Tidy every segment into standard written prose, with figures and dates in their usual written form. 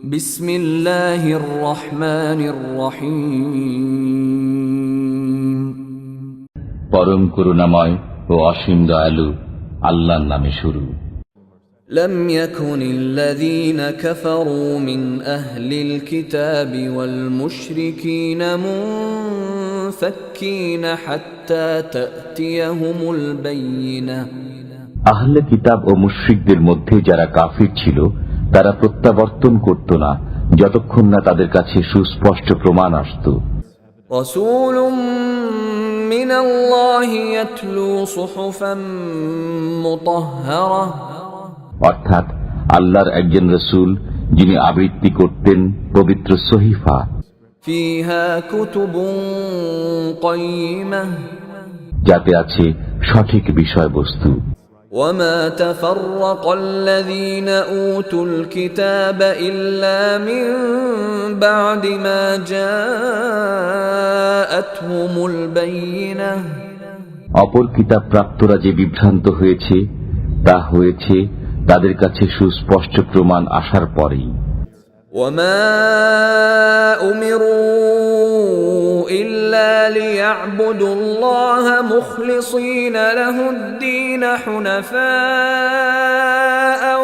বিসমিল্লাহির রহমানির রহিম। পরম করুণাময় ও অসীম দয়ালু আল্লাহর নামে শুরু। لم يكن الذين كفروا من أهل الكتاب والمشركين منفكين حتى تأتيهم البينة। আহলে কিতাব ও মুশরিকদের মধ্যে যারা কাফির ছিল তারা প্রত্যাবর্তন করত না যতক্ষণ না তাদের কাছে সুস্পষ্ট প্রমাণ আসত। رسول من الله يتلو صحفا مطهرة। অর্থাৎ আল্লাহর একজন রাসূল যিনি আবৃত্তি করতেন পবিত্র সহিফা, فيها كتب قيمة। যাতে আছে সঠিক বিষয়বস্তু। وما تفرق الذين أوتوا الكتاب إلا من بعد ما جاءتهم البينة। অপর কিতাব প্রাপ্তরা যে বিভ্রান্ত হয়েছে তা হয়েছে তাদের কাছে সুস্পষ্ট প্রমাণ আসার পরেই। وما أمروا إلا ليعبدوا الله مخلصين له الدين حنفاء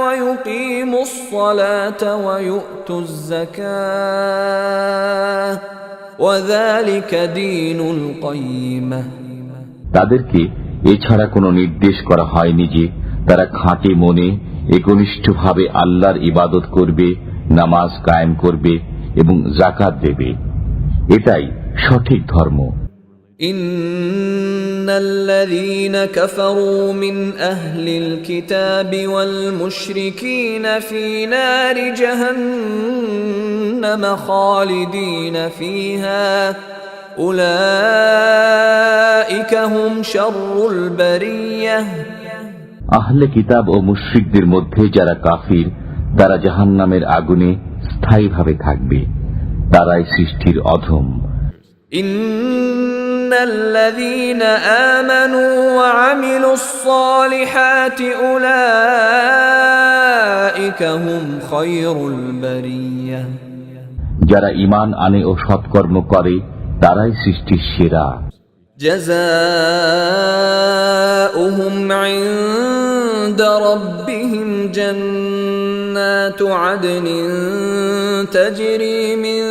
ويقيموا الصلاة ويؤتوا الزكاة وذلك دين القيمة। তাদেরকে এছাড়া কোনো নির্দেশ করা হয়নি যে তারা খাঁটি মনে একনিষ্ঠভাবে আল্লাহর ইবাদত করবে, নামাজ কায়েম করবে এবং যাকাত দেবে। এটাই সঠিক ধর্ম। ইন্নাল্লাযীনা কাফারু মিন আহলিল কিতাবি ওয়াল মুশরিকিনা ফী নারি জাহান্নাম খালিদিনা ফীহা উলাইকা হুম শাররুল বারিয়াহ। আহলে কিতাব ও মুশরিকদের মধ্যে যারা কাফির তারা জাহান্নামের আগুনে স্থায়ীভাবে থাকবে, তারাই সৃষ্টির অধম। ইন্নাল্লাযীনা আমানু ওয়া আমিলুস সালিহাতি উলাইকা হুম খায়রুল বারিয়াহ। যারা ঈমান আনে ও সৎকর্ম করে তারাই সৃষ্টির সেরা। জাযাউহুম ইনদা রাব্বিহিম জান্নাতু আদনিন তাজরি মিন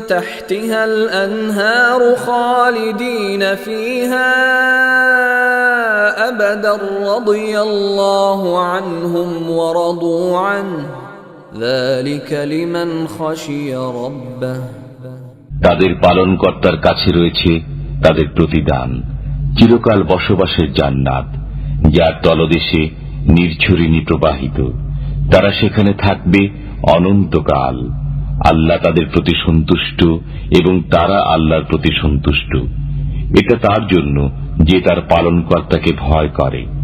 তাহতিহাল আনহারু খালিদিনা ফীহা আবাদান রাদিয়াল্লাহু আনহুম ওয়া রাদু আনহু যালিকা লিমান খাশিয়া রাব্বাহ। তাদের পালনকর্তার কাছে রয়েছে তাদের প্রতিদান, চিরকাল বসবাসের জান্নাত, যার তলদেশে নির্ঝরিণী প্রবাহিত। তারা সেখানে থাকবে অনন্তকাল। আল্লাহ তাদের প্রতি সন্তুষ্ট এবং তারা আল্লাহর প্রতি সন্তুষ্ট। এটা তার জন্য যে তার পালনকর্তাকে ভয় করে।